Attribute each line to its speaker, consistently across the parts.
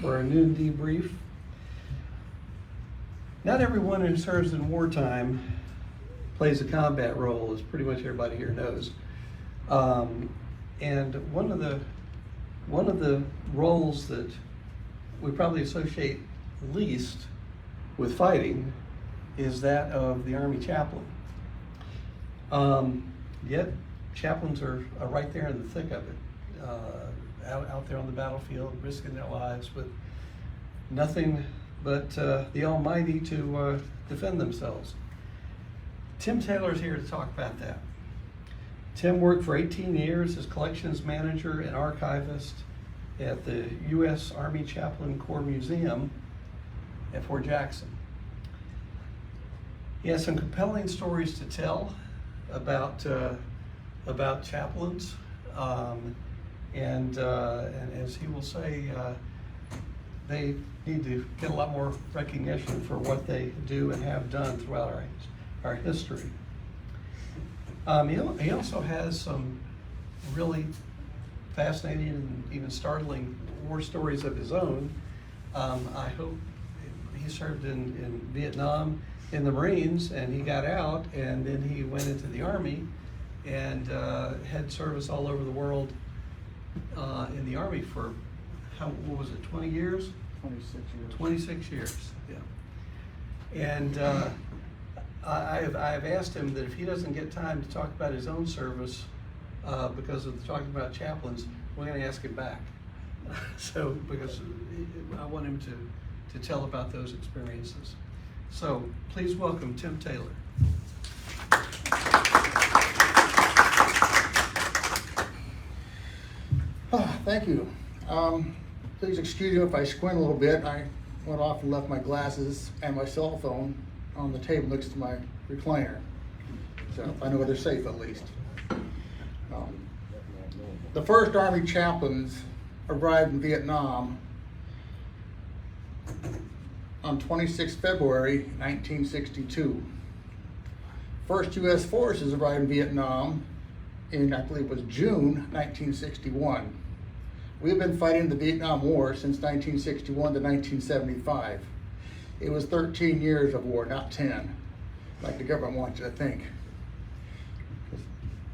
Speaker 1: for our Noon Debrief. Not everyone who serves in wartime plays a combat role, as pretty much everybody here knows. And one of the roles that we probably associate least with fighting is that of the Army chaplain. Yet chaplains are right there in the thick of it, out there on the battlefield, risking their lives with nothing but the Almighty to defend themselves. Tim Taylor's here to talk about that. Tim worked for 18 years as collections manager and archivist at the U.S. Army Chaplain Corps Museum at Fort Jackson. He has some compelling stories to tell about chaplains, and as he will say, they need to get a lot more recognition for what they do and have done throughout our history. He also has some really fascinating and even startling war stories of his own. I hope he served in Vietnam in the Marines, and he got out, and then he went into the Army and had service all over the world in the Army for, what was it, 20 years?
Speaker 2: 26 years.
Speaker 1: 26 years, yeah. And I've asked him that if he doesn't get time to talk about his own service because of talking about chaplains, we're going to ask him back. So, because I want him to tell about those experiences. So, please welcome Tim Taylor.
Speaker 2: Thank you. Please excuse me if I squint a little bit. I went off and left my glasses and my cell phone on the table next to my recliner. So I know they're safe at least. The first Army chaplains arrived in Vietnam on 26 February 1962. First U.S. forces arrived in Vietnam in, I believe it was June 1961. We've been fighting the Vietnam War since 1961 to 1975. It was 13 years of war, not 10, like the government wants you to think.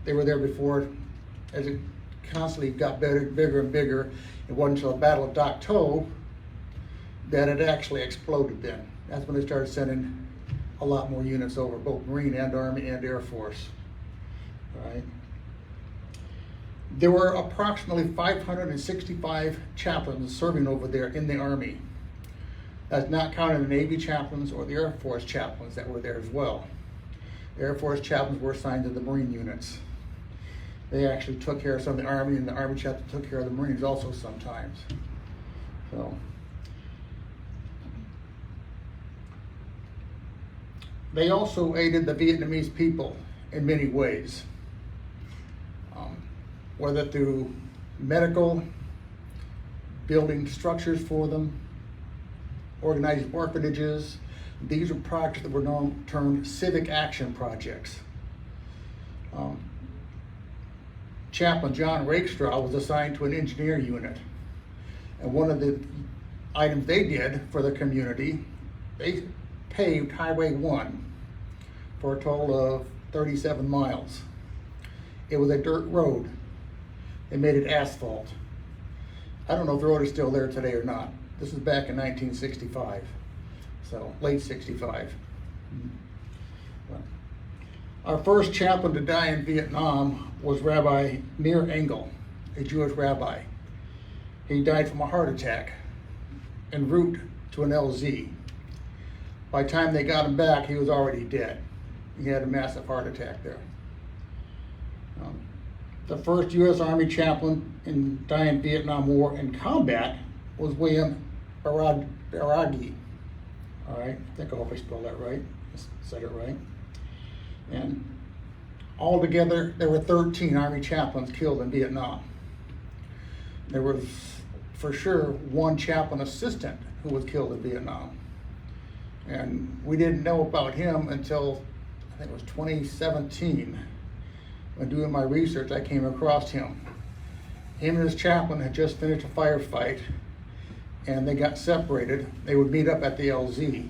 Speaker 2: They were there before, as it constantly got bigger and bigger. It wasn't until the Battle of Dak To that it actually exploded then. That's when they started sending a lot more units over, both Marine and Army and Air Force. Right? There were approximately 565 chaplains serving over there in the Army. That's not counting the Navy chaplains or the Air Force chaplains that were there as well. The Air Force chaplains were assigned to the Marine units. They actually took care of some of the Army, and the Army chaplains took care of the Marines also sometimes. So, they also aided the Vietnamese people in many ways, whether through medical, building structures for them, organizing orphanages. These are projects that were termed civic action projects. Chaplain John Rakestraw was assigned to an engineer unit, and one of the items they did for the community, they paved Highway 1 for a total of 37 miles. It was a dirt road. They made it asphalt. I don't know if the road is still there today or not. This is back in 1965, so late 65. Our first chaplain to die in Vietnam was Rabbi Meir Engel, a Jewish rabbi. He died from a heart attack en route to an LZ. By the time they got him back, he was already dead. He had a massive heart attack there. The first U.S. Army chaplain in die in Vietnam War in combat was William Baragi. All right, I think I hope I spelled that right. I said it right. And altogether, there were 13 Army chaplains killed in Vietnam. There was, for sure, one chaplain assistant who was killed in Vietnam. And we didn't know about him until, I think it was 2017. When doing my research, I came across him. Him and his chaplain had just finished a firefight and they got separated. They would meet up at the LZ.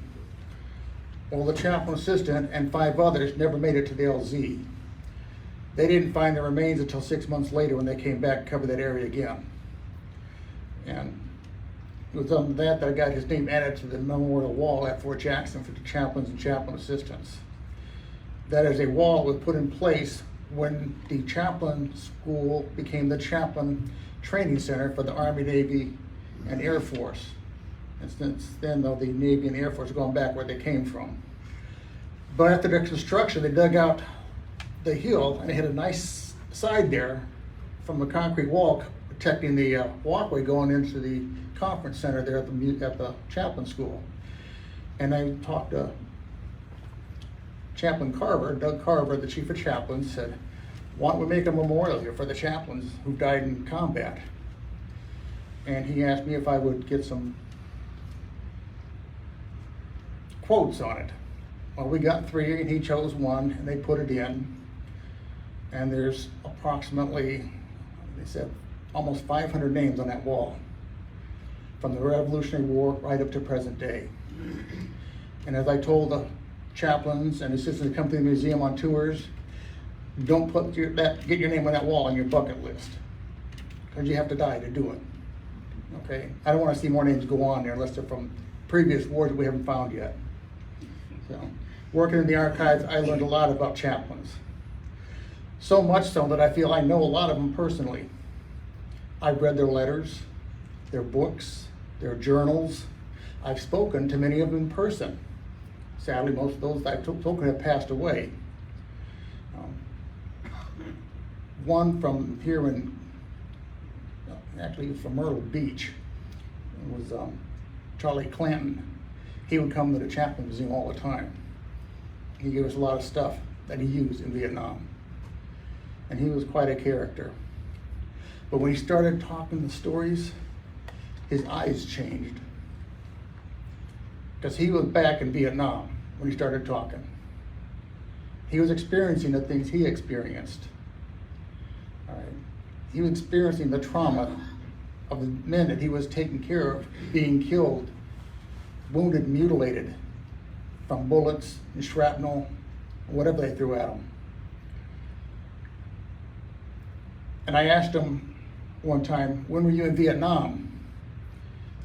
Speaker 2: Well, the chaplain assistant and 5 others never made it to the LZ. They didn't find the remains until 6 months later when they came back and covered that area again. And it was on that I got his name added to the memorial wall at Fort Jackson for the chaplains and chaplain assistants. That is a wall that was put in place when the chaplain school became the chaplain training center for the Army, Navy, and Air Force. And since then, though, the Navy and Air Force have gone back where they came from. But after the construction, they dug out the hill, and they had a nice side there from a concrete wall protecting the walkway going into the conference center there at the chaplain school. And I talked to Chaplain Carver, Doug Carver, the chief of chaplains, said, why don't we make a memorial here for the chaplains who died in combat? And he asked me if I would get some quotes on it. Well, we got 3, and he chose one, and they put it in. And there's approximately, they said, almost 500 names on that wall, from the Revolutionary War right up to present day. And as I told the chaplains and assistants that come to the museum on tours, don't get your name on that wall on your bucket list, because you have to die to do it. Okay? I don't want to see more names go on there unless they're from previous wars that we haven't found yet. So, working in the archives, I learned a lot about chaplains. So much so that I feel I know a lot of them personally. I've read their letters, their books, their journals. I've spoken to many of them in person. Sadly, most of those I've spoken have passed away. One from here actually from Myrtle Beach, was Charlie Clanton. He would come to the Chaplain Museum all the time. He gave us a lot of stuff that he used in Vietnam. And he was quite a character. But when he started talking the stories, his eyes changed. Because he was back in Vietnam when he started talking. He was experiencing the things he experienced. All right. He was experiencing the trauma of the men that he was taking care of, being killed, wounded, mutilated from bullets and shrapnel, whatever they threw at him. And I asked him one time, when were you in Vietnam?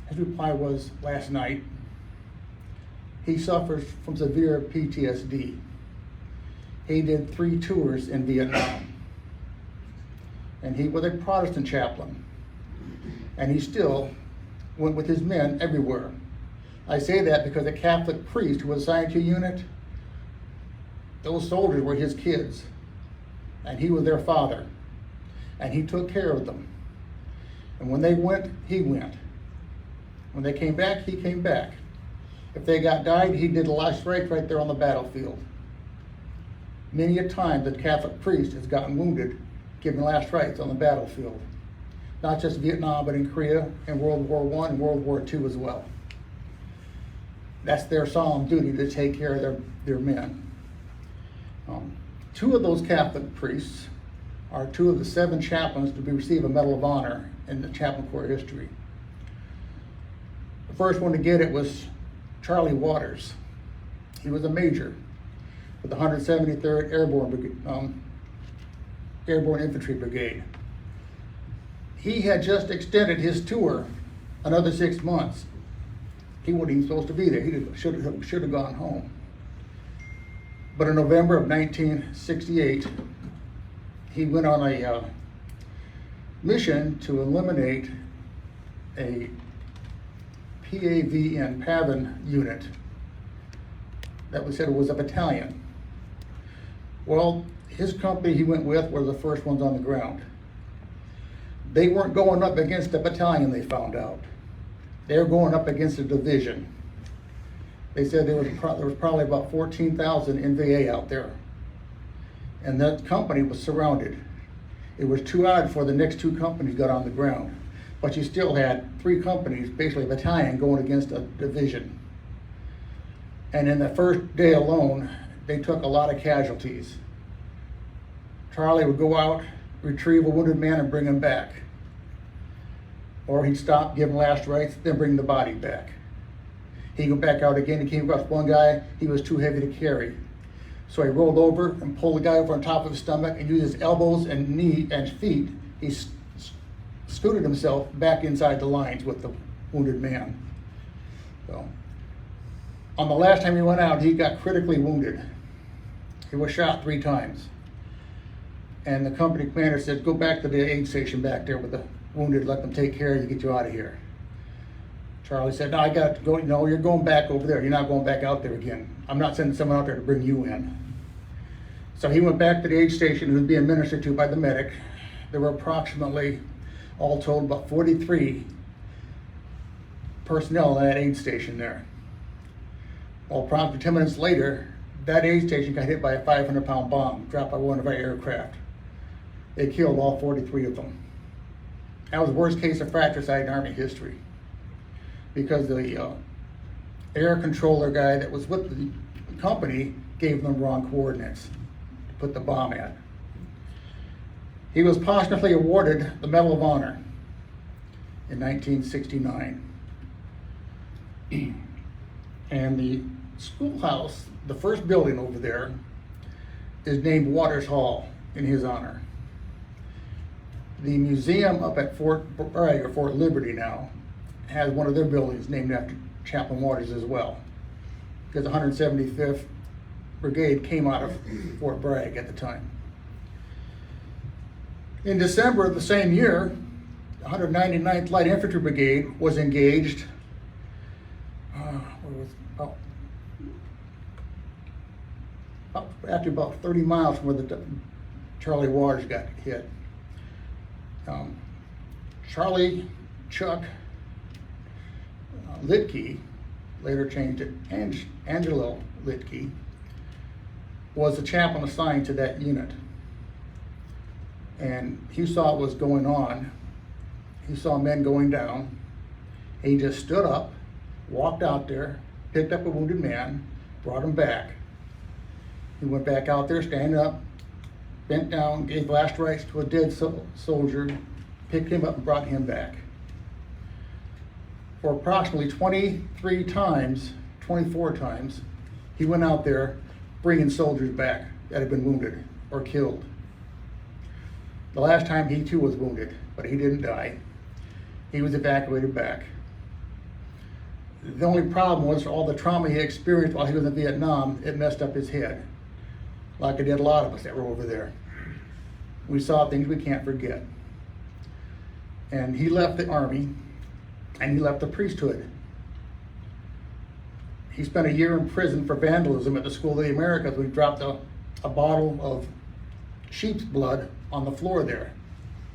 Speaker 2: His reply was, last night. He suffers from severe PTSD. He did 3 tours in Vietnam. And he was a Protestant chaplain. And he still went with his men everywhere. I say that because a Catholic priest who was assigned to a unit, those soldiers were his kids. And he was their father. And he took care of them. And when they went, he went. When they came back, he came back. If they died, he did the last rites right there on the battlefield. Many a time the Catholic priest has gotten wounded giving last rites on the battlefield. Not just Vietnam, but in Korea and World War I and World War II as well. That's their solemn duty to take care of their men. 2 of those Catholic priests are 2 of the 7 chaplains to receive a Medal of Honor in the Chaplain Corps history. The first one to get it was Charlie Waters. He was a major with the 173rd Airborne Infantry Brigade. He had just extended his tour another 6 months. He wasn't even supposed to be there. He should have gone home. But in November of 1968, he went on a mission to eliminate a PAVN, PAVN unit that was said it was a battalion. Well, his company he went with were the first ones on the ground. They weren't going up against a battalion, they found out. They were going up against a division. They said there was probably about 14,000 NVA out there. And that company was surrounded. It was 2 hours before the next 2 companies got on the ground. But you still had 3 companies, basically a battalion, going against a division. And in the first day alone, they took a lot of casualties. Charlie would go out, retrieve a wounded man, and bring him back. or he'd stop, give him last rites, then bring the body back. He'd go back out again. He came across one guy, he was too heavy to carry. So he rolled over and pulled the guy over on top of his stomach and used his elbows and knee and feet. He scooted himself back inside the lines with the wounded man. So, on the last time he went out, he got critically wounded. He was shot 3 times. And the company commander said, go back to the aid station back there with the wounded, let them take care of you, get you out of here. Charlie said, no, I got to go. No, you're going back over there. You're not going back out there again. I'm not sending someone out there to bring you in. So he went back to the aid station, who was being ministered to by the medic. There were approximately, all told, about 43 personnel in that aid station there. Well, promptly 10 minutes later, that aid station got hit by a 500-pound bomb dropped by one of our aircraft. They killed all 43 of them. That was the worst case of fratricide in Army history, because the air controller guy that was with the company gave them wrong coordinates to put the bomb at. He was posthumously awarded the Medal of Honor in 1969. And the schoolhouse, the first building over there, is named Waters Hall in his honor. The museum up at Fort Bragg, or Fort Liberty now, has one of their buildings named after Chaplain Waters as well, because the 175th Brigade came out of Fort Bragg at the time. In December of the same year, the 199th Light Infantry Brigade was engaged after about 30 miles from where the Charlie Waters got hit. Charlie Chuck Litke, later changed to Angelo Litke, was the chaplain assigned to that unit. And he saw what was going on. He saw men going down. He just stood up, walked out there, picked up a wounded man, brought him back. He went back out there, standing up, bent down, gave last rites to a dead soldier, picked him up and brought him back. For approximately 24 times, he went out there bringing soldiers back that had been wounded or killed. The last time he too was wounded, but he didn't die. He was evacuated back. The only problem was all the trauma he experienced while he was in Vietnam, it messed up his head, like it did a lot of us that were over there. We saw things we can't forget. And he left the Army, and he left the priesthood. He spent a year in prison for vandalism at the School of the Americas when he dropped a bottle of sheep's blood on the floor there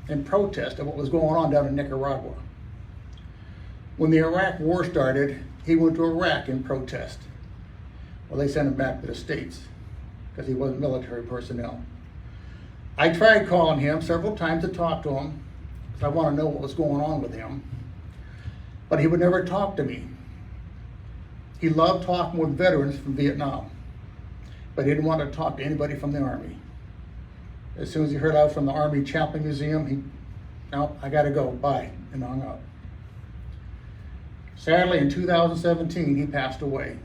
Speaker 2: in protest of what was going on down in Nicaragua. When the Iraq War started, he went to Iraq in protest. Well, they sent him back to the States because he wasn't military personnel. I tried calling him several times to talk to him because I want to know what was going on with him, but he would never talk to me. He loved talking with veterans from Vietnam, but he didn't want to talk to anybody from the Army. As soon as he heard I was from the Army Chaplain Museum, no, I gotta go, bye, and hung up. Sadly, in 2017, he passed away.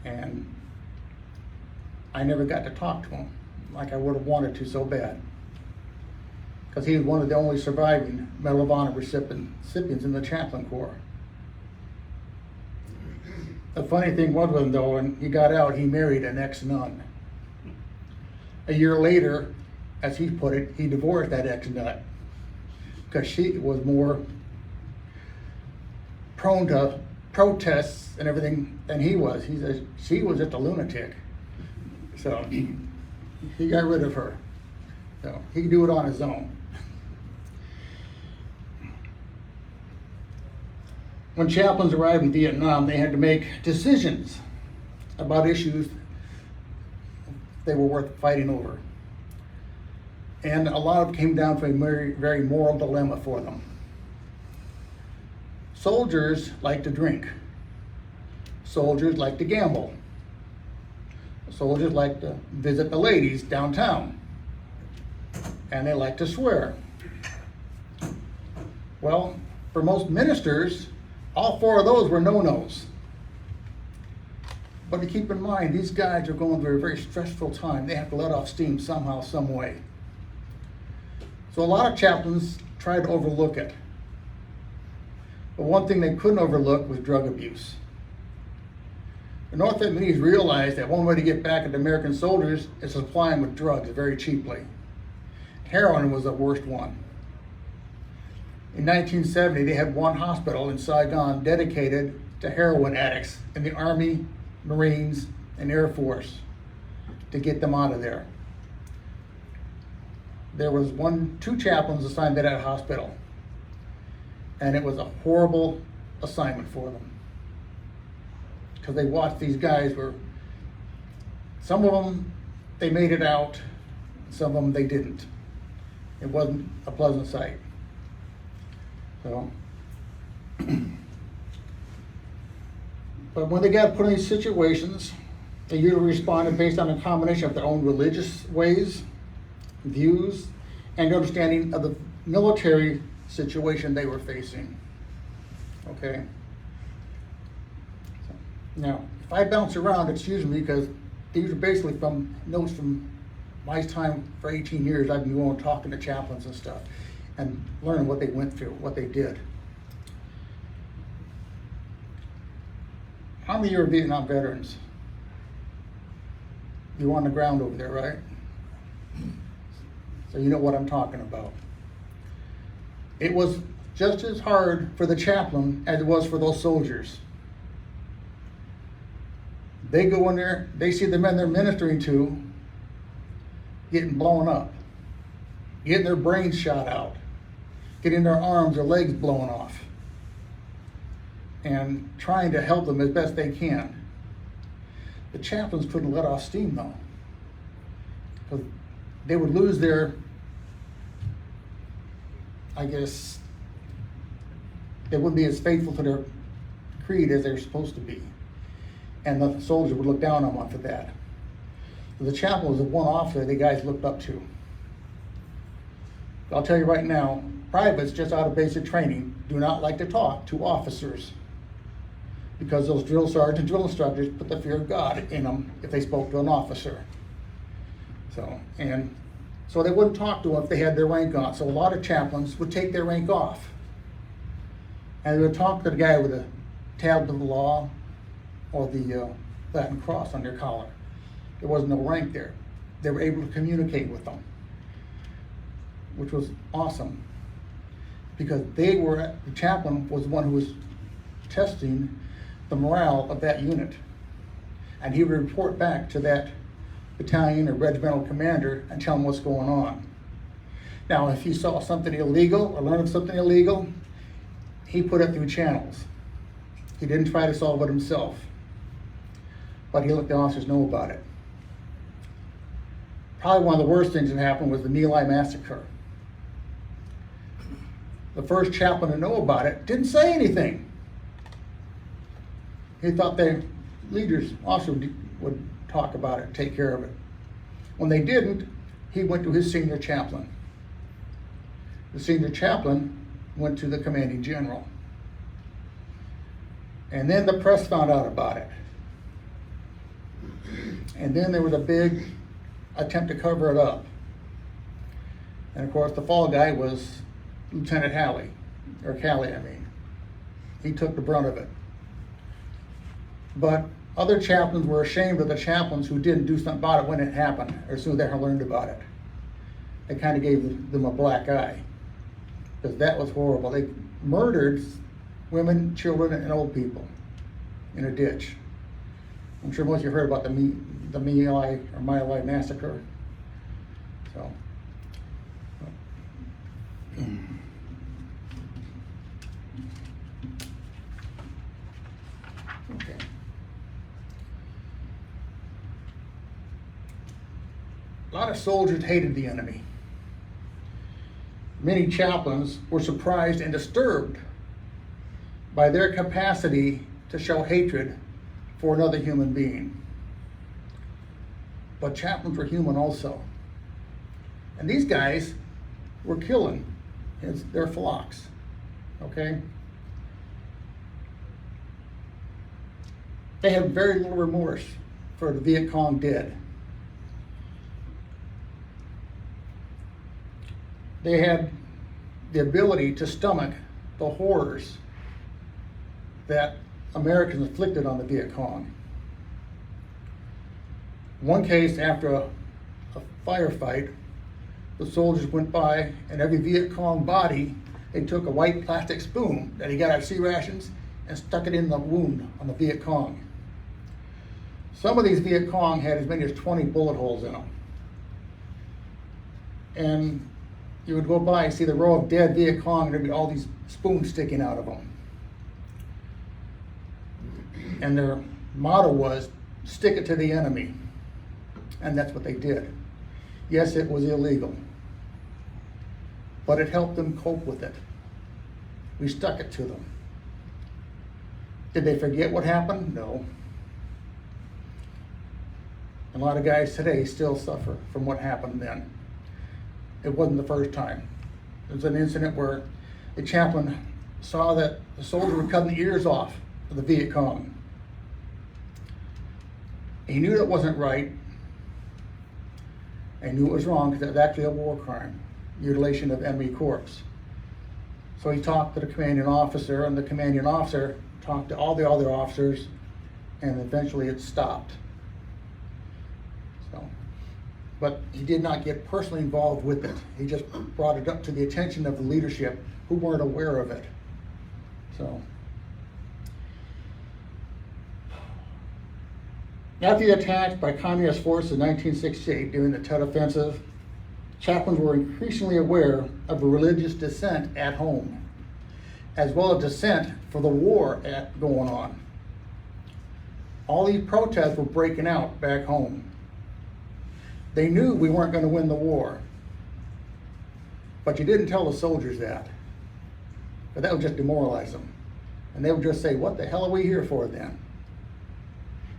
Speaker 2: And I never got to talk to him like I would have wanted to so bad, because he was one of the only surviving Medal of Honor recipients in the Chaplain Corps. The funny thing was with him, though, when he got out, he married an ex-nun. A year later, as he put it, he divorced that ex-nun because she was more prone to protests and everything than he was. He says she was just a lunatic. So he got rid of her. So he could do it on his own. When chaplains arrived in Vietnam, they had to make decisions about issues they were worth fighting over. And a lot of it came down to a very, very moral dilemma for them. Soldiers like to drink. Soldiers like to gamble. Soldiers like to visit the ladies downtown. And they like to swear. Well, for most ministers, all 4 of those were no-nos. But to keep in mind, these guys are going through a very stressful time. They have to let off steam somehow, some way. So a lot of chaplains tried to overlook it. But one thing they couldn't overlook was drug abuse. The North Vietnamese realized that one way to get back at the American soldiers is to supply them with drugs very cheaply. Heroin was the worst one. In 1970, they had one hospital in Saigon dedicated to heroin addicts in the Army, Marines, and Air Force to get them out of there. There was 2 chaplains assigned to that hospital, and it was a horrible assignment for them because they watched these guys some of them, they made it out, some of them they didn't. It wasn't a pleasant sight. So, but when they got put in these situations, they usually responded based on a combination of their own religious ways, views, and understanding of the military situation they were facing. Okay? So, now, if I bounce around, it's usually because these are basically from notes from my time for 18 years. I've been going talking to chaplains and stuff and learning what they went through, what they did. How many of you are Vietnam veterans? You're on the ground over there, right? So you know what I'm talking about. It was just as hard for the chaplain as it was for those soldiers. They go in there, they see the men they're ministering to getting blown up, getting their brains shot out, getting their arms or legs blown off, and trying to help them as best they can. The chaplains couldn't let off steam though, because they would lose their, I guess, they wouldn't be as faithful to their creed as they're supposed to be. And the soldiers would look down on them for that. So the chaplain was the one officer the guys looked up to. I'll tell you right now, privates just out of basic training do not like to talk to officers, because those drill sergeants and drill instructors put the fear of God in them if they spoke to an officer. So they wouldn't talk to them if they had their rank on. So a lot of chaplains would take their rank off, and they would talk to the guy with a tablet of the law or the Latin cross on their collar. There was no rank there. They were able to communicate with them, which was awesome, because the chaplain was the one who was testing the morale of that unit. And he would report back to that battalion or regimental commander and tell them what's going on. Now, if he saw something illegal or learned of something illegal, he put it through channels. He didn't try to solve it himself, but he let the officers know about it. Probably one of the worst things that happened was the My Lai massacre. The first chaplain to know about it didn't say anything. He thought the leaders also would talk about it, take care of it. When they didn't, he went to his senior chaplain. The senior chaplain went to the commanding general. And then the press found out about it. And then there was a big attempt to cover it up. And of course, the fall guy was Lieutenant Halley, or Callie, I mean. He took the brunt of it. But other chaplains were ashamed of the chaplains who didn't do something about it when it happened, or as soon as they learned about it. They kind of gave them a black eye, because that was horrible. They murdered women, children, and old people in a ditch. I'm sure most of you heard about the My Lai massacre. So. Okay. A lot of soldiers hated the enemy. Many chaplains were surprised and disturbed by their capacity to show hatred for another human being. But chaplains were human also. And these guys were killing their flocks. okay? They had very little remorse for the Viet Cong did. They had the ability to stomach the horrors that Americans inflicted on the Viet Cong. One case, after a firefight, the soldiers went by, and every Viet Cong body, they took a white plastic spoon that he got out of sea rations and stuck it in the wound on the Viet Cong. Some of these Viet Cong had as many as 20 bullet holes in them. And you would go by and see the row of dead Viet Cong, and there'd be all these spoons sticking out of them. And their motto was, stick it to the enemy. And that's what they did. Yes, it was illegal, but it helped them cope with it. We stuck it to them. Did they forget what happened? No. A lot of guys today still suffer from what happened then. It wasn't the first time. There was an incident where the chaplain saw that the soldier were cutting the ears off of the Viet Cong. He knew that wasn't right. And knew it was wrong because it was actually a war crime, mutilation of enemy corpse. So he talked to the commanding officer, and the commanding officer talked to all the other officers, and eventually it stopped. So, but he did not get personally involved with it. He just brought it up to the attention of the leadership who weren't aware of it. So, after the attacks by communist forces in 1968 during the Tet Offensive, chaplains were increasingly aware of a religious dissent at home, as well as dissent for the war going on. All these protests were breaking out back home. They knew we weren't going to win the war, but you didn't tell the soldiers that, but that would just demoralize them. And they would just say, what the hell are we here for then?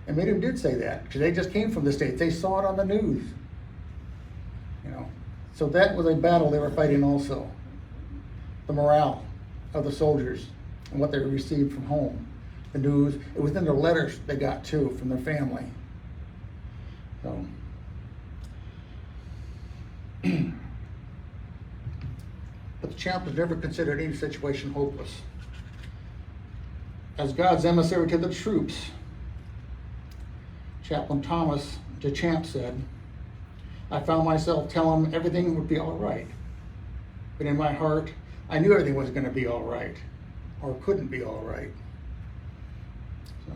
Speaker 2: And many of them did say that, because they just came from the States. They saw it on the news. You know, so that was a battle they were fighting also. The morale of the soldiers and what they received from home. The news, it was in their letters they got too from their family. So, but the chaplains never considered any situation hopeless. As God's emissary to the troops, Chaplain Thomas DeChamp said, I found myself telling him everything would be all right. But in my heart, I knew everything was going to be all right, or couldn't be all right. So.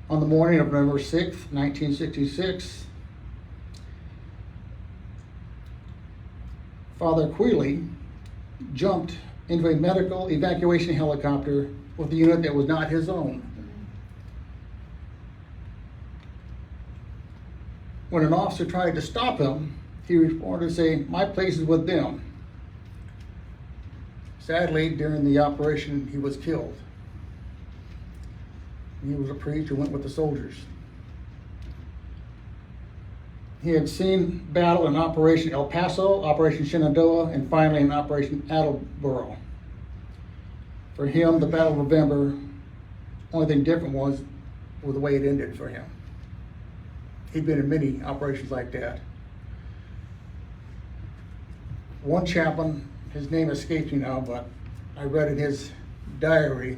Speaker 2: On the morning of November 6th, 1966, Father Quealy jumped into a medical evacuation helicopter with a unit that was not his own. When an officer tried to stop him, he responded to say, my place is with them. Sadly, during the operation, he was killed. He was a priest who went with the soldiers. He had seen battle in Operation El Paso, Operation Shenandoah, and finally in Operation Attleboro. For him, the Battle of November, only thing different was the way it ended for him. He'd been in many operations like that. One chaplain, his name escapes me now, but I read in his diary,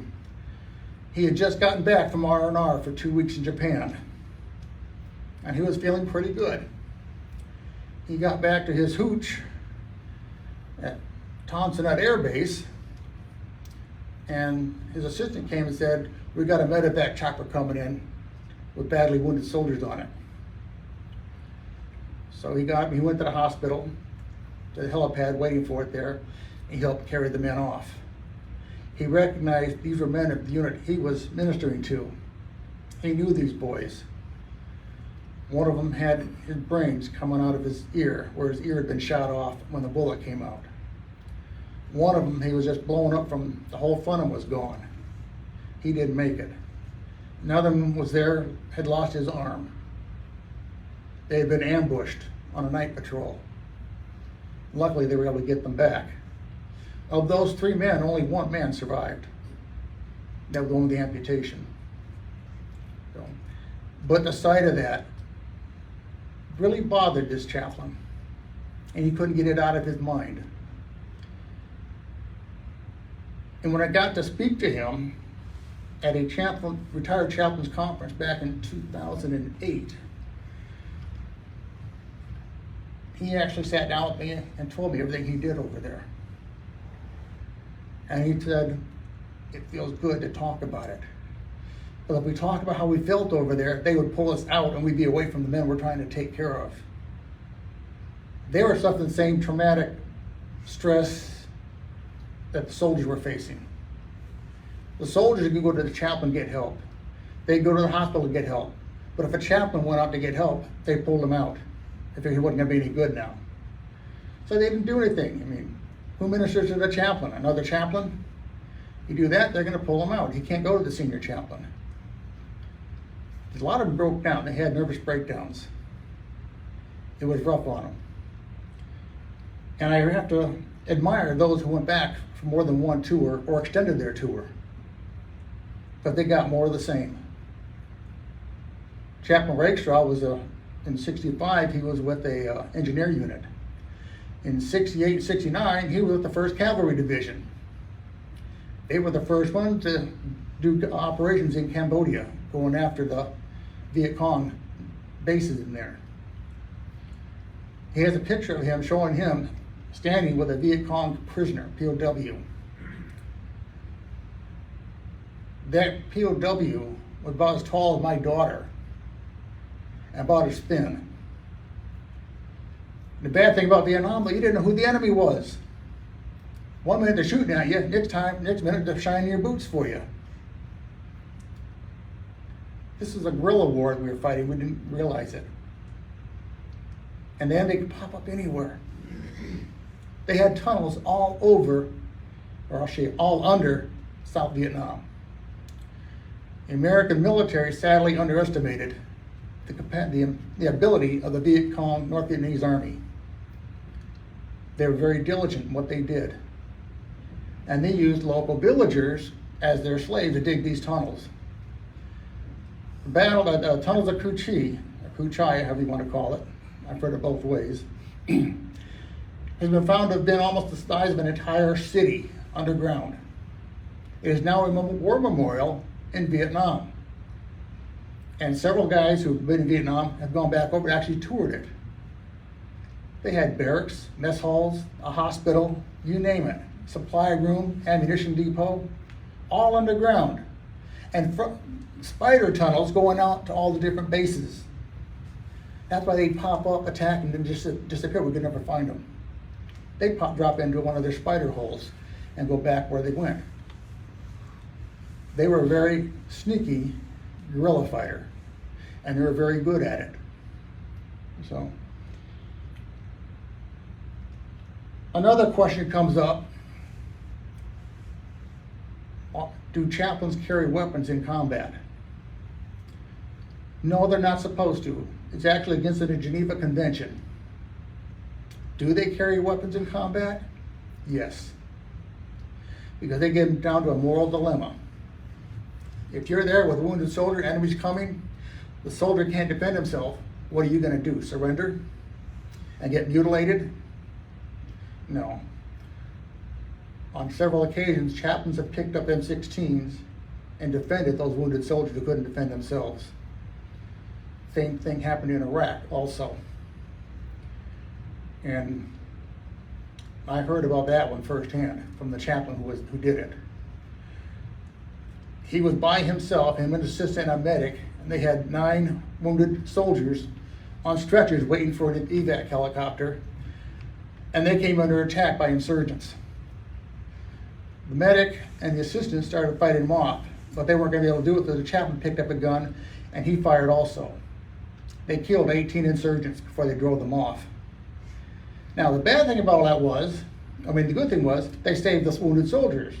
Speaker 2: he had just gotten back from R&R for 2 weeks in Japan, and he was feeling pretty good. He got back to his hooch at Thompson Air Base, and his assistant came and said, we got a medevac chopper coming in with badly wounded soldiers on it. So he went to the hospital, to the helipad, waiting for it there, and he helped carry the men off. He recognized these were men of the unit he was ministering to. He knew these boys. One of them had his brains coming out of his ear, where his ear had been shot off when the bullet came out. One of them, he was just blown up from the whole front of him was gone. He didn't make it. Another one was there, had lost his arm. They had been ambushed on a night patrol. Luckily, they were able to get them back. Of those 3 men, only 1 man survived. That was the one with the amputation. So, but the sight of that really bothered this chaplain, and he couldn't get it out of his mind. And when I got to speak to him at a retired chaplains conference back in 2008, he actually sat down with me and told me everything he did over there. And he said, it feels good to talk about it. But if we talked about how we felt over there, they would pull us out and we'd be away from the men we're trying to take care of. They were suffering the same traumatic stress that the soldiers were facing. The soldiers could go to the chaplain and get help. They'd go to the hospital to get help. But if a chaplain went out to get help, they pulled him out if he wasn't going to be any good now. So they didn't do anything. I mean, who ministers to the chaplain? Another chaplain? You do that, they're going to pull him out. He can't go to the senior chaplain. A lot of them broke down. They had nervous breakdowns. It was rough on them. And I have to admire those who went back for more than one tour or extended their tour. But they got more of the same. Chaplain Rakestraw was in 65, he was with a engineer unit. In 68, 69, he was with the 1st Cavalry Division. They were the first one to do operations in Cambodia, going after the Viet Cong bases in there. He has a picture of him showing him standing with a Viet Cong prisoner, POW. That POW was about as tall as my daughter and about as thin. The bad thing about Vietnam, you didn't know who the enemy was. One minute they're shooting at you, next minute they're shining your boots for you. This is a guerrilla war we were fighting, we didn't realize it. And then they could pop up anywhere. They had tunnels all over, or I'll show you, all under South Vietnam. The American military sadly underestimated the ability of the Viet Cong North Vietnamese Army. They were very diligent in what they did. And they used local villagers as their slaves to dig these tunnels. The tunnels of Cu Chi, or Cu Chai, however you want to call it, I've heard it both ways, has been found to have been almost the size of an entire city underground. It is now a war memorial in Vietnam. And several guys who've been in Vietnam have gone back over and actually toured it. They had barracks, mess halls, a hospital, you name it, supply room, ammunition depot, all underground. And spider tunnels going out to all the different bases. That's why they pop up, attack, and then just disappear. We could never find them. They drop into one of their spider holes and go back where they went. They were a very sneaky guerrilla fighter, and they were very good at it. So, another question comes up. Do chaplains carry weapons in combat? No, they're not supposed to. It's actually against the Geneva Convention. Do they carry weapons in combat? Yes. Because they get down to a moral dilemma. If you're there with a wounded soldier, enemy's coming, the soldier can't defend himself, what are you going to do? Surrender? And get mutilated? No. On several occasions, chaplains have picked up M16s and defended those wounded soldiers who couldn't defend themselves. Same thing happened in Iraq also. And I heard about that one firsthand from the chaplain who did it. He was by himself, him and an assistant and a medic, and they had 9 wounded soldiers on stretchers waiting for an evac helicopter, and they came under attack by insurgents. The medic and the assistant started fighting them off, but they weren't going to be able to do it, so the chaplain picked up a gun and he fired also. They killed 18 insurgents before they drove them off. Now, the bad thing about all that was, the good thing was, they saved the wounded soldiers.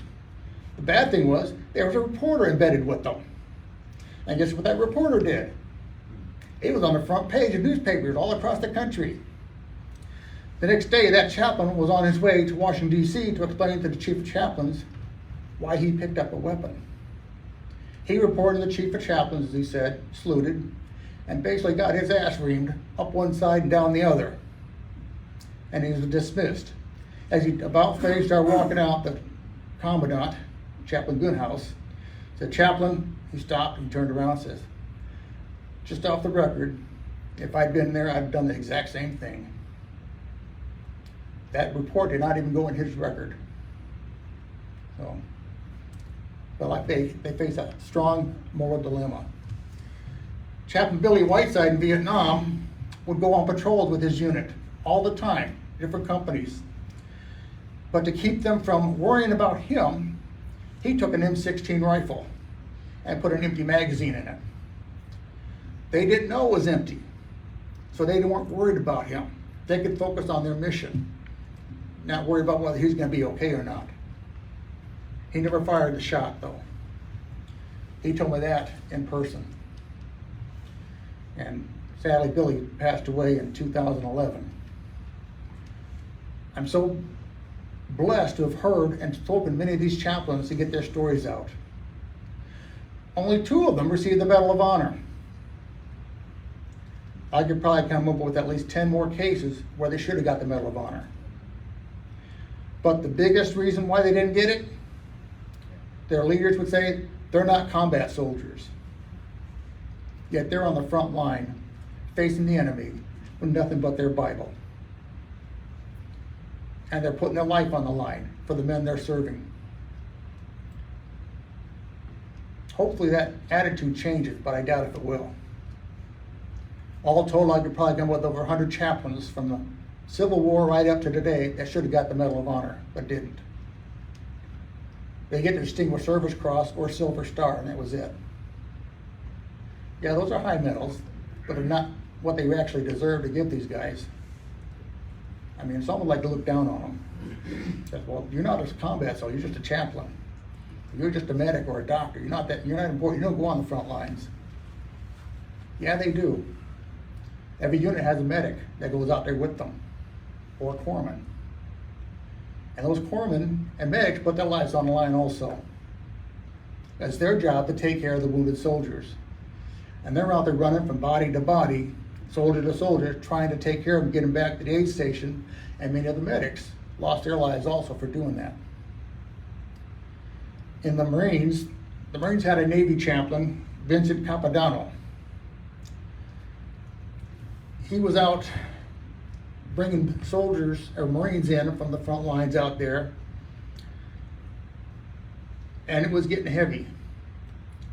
Speaker 2: The bad thing was, there was a reporter embedded with them. And guess what that reporter did? He was on the front page of newspapers all across the country. The next day, that chaplain was on his way to Washington, D.C. to explain to the chief of chaplains why he picked up a weapon. He reported the chief of chaplains, as he said, saluted, and basically got his ass reamed up one side and down the other. And he was dismissed. As he about finished started walking out, the commandant, Chaplain Goodhouse, said, "Chaplain," he stopped and turned around and says, "Just off the record, if I'd been there, I'd have done the exact same thing." That report did not even go in his record. So, but like they face a strong moral dilemma. Chaplain Billy Whiteside in Vietnam would go on patrols with his unit all the time, different companies. But to keep them from worrying about him, he took an M16 rifle and put an empty magazine in it. They didn't know it was empty, so they weren't worried about him. They could focus on their mission, not worry about whether he's going to be okay or not. He never fired the shot, though. He told me that in person. And sadly, Billy passed away in 2011. I'm so blessed to have heard and spoken to many of these chaplains to get their stories out. Only 2 of them received the Medal of Honor. I could probably come up with at least 10 more cases where they should have got the Medal of Honor. But the biggest reason why they didn't get it, their leaders would say, they're not combat soldiers. Yet they're on the front line, facing the enemy with nothing but their Bible. And they're putting their life on the line for the men they're serving. Hopefully that attitude changes, but I doubt if it will. All told, I could probably come with over 100 chaplains from the Civil War right up to today that should have got the Medal of Honor, but didn't. They get the Distinguished Service Cross or Silver Star, and that was it. Yeah, those are high medals, but they're not what they actually deserve to give these guys. I mean, some would like to look down on them. Says, well, you're not a combat soldier, you're just a chaplain. You're just a medic or a doctor. You're not important. You don't go on the front lines. Yeah, they do. Every unit has a medic that goes out there with them, or a corpsman. And those corpsmen and medics put their lives on the line also. It's their job to take care of the wounded soldiers. And they're out there running from body to body, soldier to soldier, trying to take care of them, get them back to the aid station, and many of the medics lost their lives also for doing that. In the Marines had a Navy chaplain, Vincent Capodanno. He was out bringing soldiers or Marines in from the front lines out there, and it was getting heavy.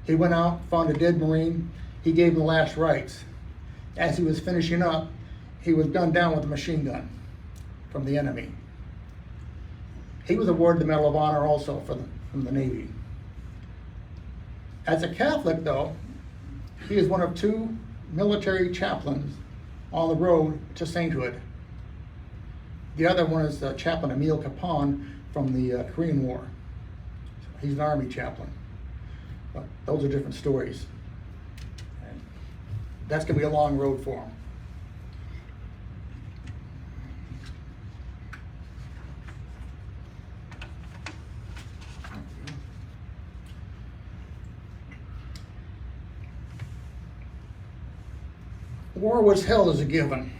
Speaker 2: He went out, found a dead Marine, he gave him the last rites. As he was finishing up, he was gunned down with a machine gun from the enemy. He was awarded the Medal of Honor also from the Navy. As a Catholic, though, he is one of 2 military chaplains on the road to sainthood. The other one is Chaplain Emil Capon from the Korean War. He's an Army chaplain. But those are different stories. And that's going to be a long road for him. War was hell as a given.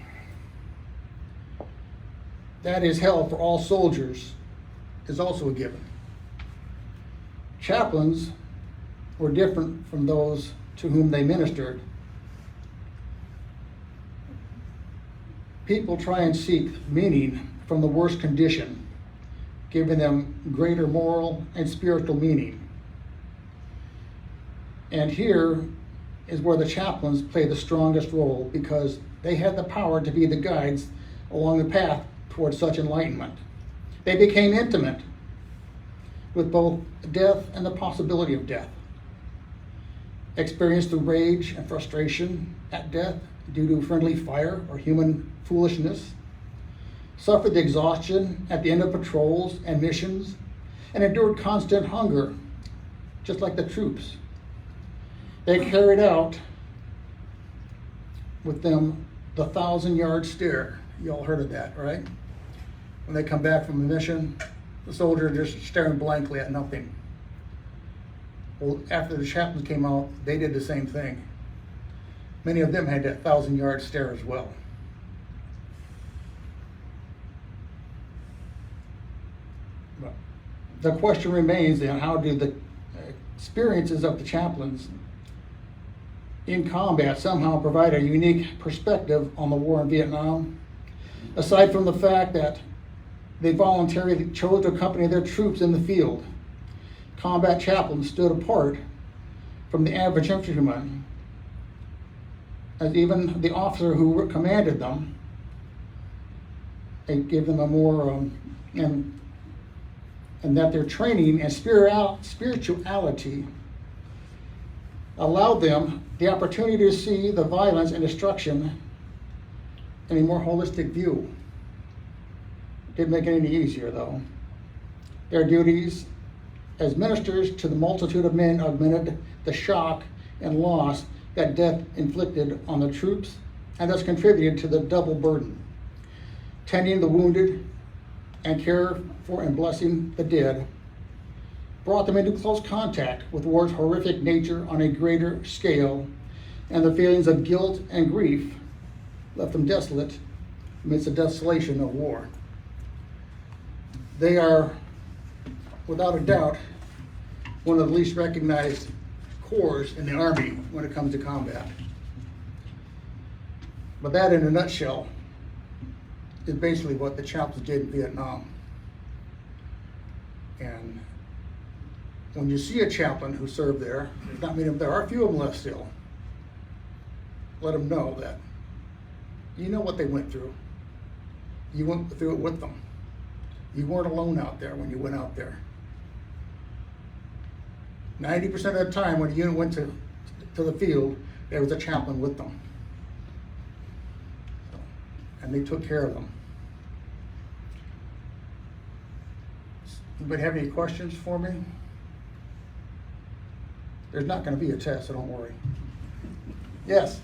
Speaker 2: That is, hell for all soldiers is also a given. Chaplains were different from those to whom they ministered. People try and seek meaning from the worst condition, giving them greater moral and spiritual meaning. And here is where the chaplains play the strongest role, because they had the power to be the guides along the path towards such enlightenment. They became intimate with both death and the possibility of death, experienced the rage and frustration at death due to friendly fire or human foolishness, suffered the exhaustion at the end of patrols and missions, and endured constant hunger, just like the troops. They carried out with them the 1,000-yard stare. You all heard of that, right? When they come back from the mission, the soldier just staring blankly at nothing. Well, after the chaplains came out, they did the same thing. Many of them had that 1,000-yard stare as well. But the question remains then, how do the experiences of the chaplains in combat somehow provide a unique perspective on the war in Vietnam, aside from the fact that they voluntarily chose to accompany their troops in the field? Combat chaplains stood apart from the average infantryman, as even the officer who commanded them, they gave them a more, and that their training and spirituality allowed them the opportunity to see the violence and destruction in a more holistic view. Didn't make it any easier though. Their duties as ministers to the multitude of men augmented the shock and loss that death inflicted on the troops, and thus contributed to the double burden. Tending the wounded and care for and blessing the dead brought them into close contact with war's horrific nature on a greater scale, and the feelings of guilt and grief left them desolate amidst the desolation of war. They are, without a doubt, one of the least recognized corps in the Army when it comes to combat. But that, in a nutshell, is basically what the chaplains did in Vietnam. And when you see a chaplain who served there, there's not many of them, there are a few of them left still. Let them know that you know what they went through. You went through it with them. You weren't alone out there when you went out there. 90% of the time when a unit went to the field, there was a chaplain with them. And they took care of them. Anybody have any questions for me? There's not going to be a test, so don't worry. Yes?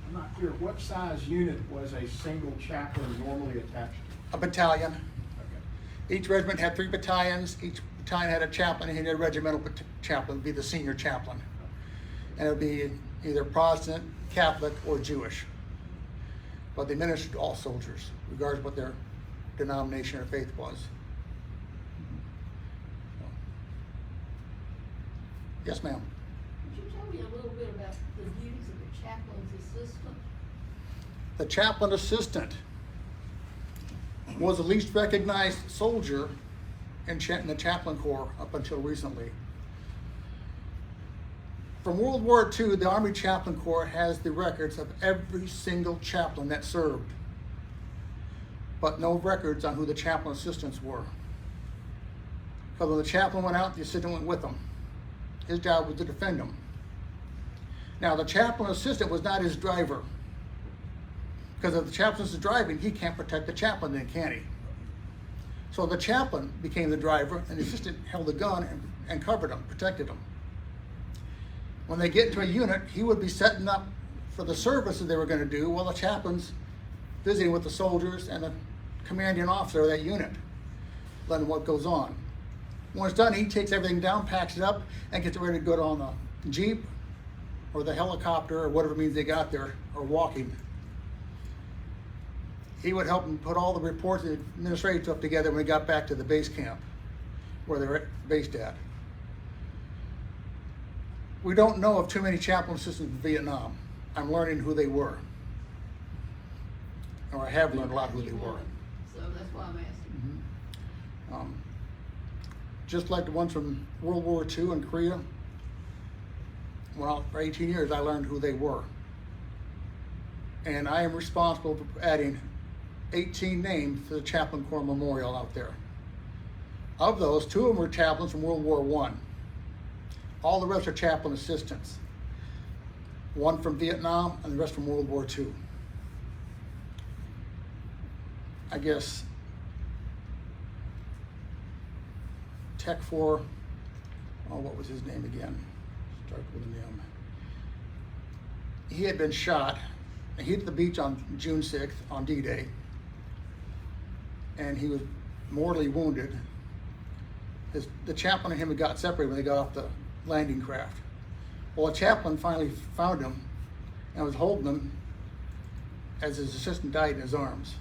Speaker 3: I'm not clear, what size unit was a single chaplain normally attached to?
Speaker 2: A battalion.
Speaker 3: Okay.
Speaker 2: Each regiment had 3 battalions. Each battalion had a chaplain, and he had a regimental chaplain, would be the senior chaplain. And it would be either Protestant, Catholic, or Jewish. But they ministered to all soldiers, regardless of what their denomination or faith was. Yes, ma'am.
Speaker 4: Could you tell me a little bit about the duties of the chaplain's assistant?
Speaker 2: The chaplain assistant was the least recognized soldier in the chaplain corps up until recently. From World War II, the Army Chaplain Corps has the records of every single chaplain that served, but no records on who the chaplain assistants were. Because when the chaplain went out, the assistant went with them. His job was to defend them. Now, the chaplain assistant was not his driver, because if the chaplain is driving, he can't protect the chaplain then, can he? So the chaplain became the driver, and the assistant held the gun and covered him, protected him. When they get into a unit, he would be setting up for the services they were going to do while the chaplain's visiting with the soldiers and the commanding officer of that unit, letting what goes on. When it's done, he takes everything down, packs it up, and gets ready to go on the Jeep or the helicopter or whatever means they got there, or walking. He would help them put all the reports and administrative stuff together when we got back to the base camp where they were based at. We don't know of too many chaplain assistants in Vietnam. I'm learning who they were. Or I have learned a lot who they were.
Speaker 4: So that's why I'm asking.
Speaker 2: Mm-hmm. Just like the ones from World War II and Korea, well, for 18 years I learned who they were. And I am responsible for adding 18 names to the Chaplain Corps Memorial out there. Of those, 2 of them were chaplains from World War I. All the rest are chaplain assistants. 1 from Vietnam and the rest from World War II. I guess Tech 4, oh, what was his name again? Starts with an M. he had been shot. He hit the beach on June 6th on D-Day, and he was mortally wounded. The chaplain and him had got separated when they got off the landing craft. Well, a chaplain finally found him and was holding him as his assistant died in his arms.